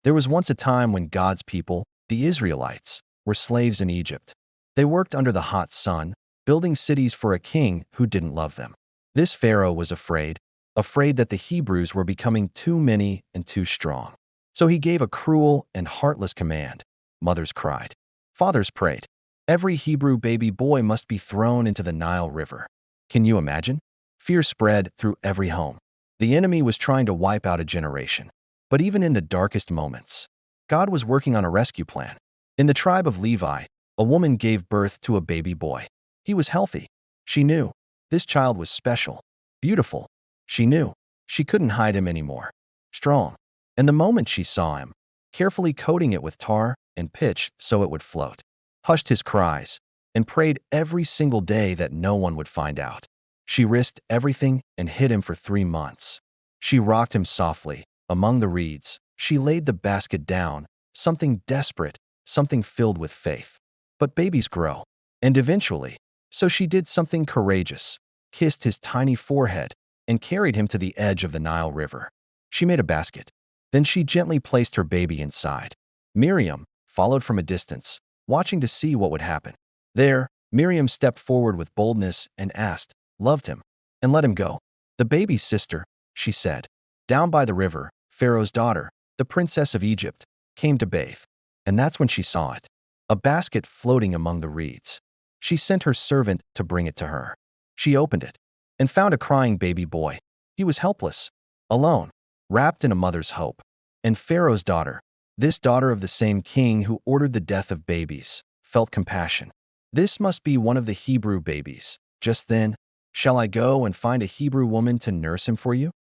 There was once a time when God's people, the Israelites, were slaves in Egypt. They worked under the hot sun, building cities for a king who didn't love them. This Pharaoh was afraid that the Hebrews were becoming too many and too strong. So he gave a cruel and heartless command. Mothers cried. Fathers prayed. Every Hebrew baby boy must be thrown into the Nile River. Can you imagine? Fear spread through every home. The enemy was trying to wipe out a generation. But even in the darkest moments, God was working on a rescue plan. In the tribe of Levi, a woman gave birth to a baby boy. He was healthy. She knew. This child was special. Beautiful. She knew. She couldn't hide him anymore. Strong. And the moment she saw him, carefully coating it with tar and pitch so it would float, hushed his cries, and prayed every single day that no one would find out. She risked everything and hid him for 3 months. She rocked him softly, among the reeds. She laid the basket down, something desperate, something filled with faith. But babies grow. And eventually, so she did something courageous, kissed his tiny forehead, and carried him to the edge of the Nile River. She made a basket. Then she gently placed her baby inside. Miriam followed from a distance, watching to see what would happen. There, Miriam stepped forward with boldness and asked, loved him, and let him go. The baby's sister, she said, down by the river, Pharaoh's daughter, the princess of Egypt, came to bathe. And that's when she saw it, a basket floating among the reeds. She sent her servant to bring it to her. She opened it and found a crying baby boy. He was helpless, alone, wrapped in a mother's hope. And Pharaoh's daughter, this daughter of the same king who ordered the death of babies, felt compassion. This must be one of the Hebrew babies. Just then, shall I go and find a Hebrew woman to nurse him for you?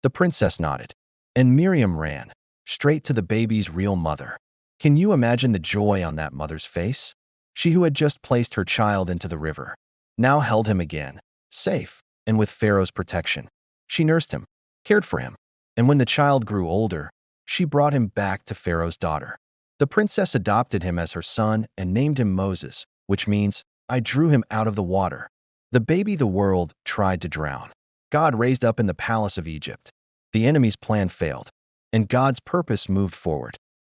The princess nodded, and Miriam ran, straight to the baby's real mother. Can you imagine the joy on that mother's face? She who had just placed her child into the river, now held him again, safe, and with Pharaoh's protection. She nursed him, cared for him, and when the child grew older, she brought him back to Pharaoh's daughter. The princess adopted him as her son and named him Moses, which means, I drew him out of the water. The baby the world tried to drown, God raised up in the palace of Egypt. The enemy's plan failed, and God's purpose moved forward.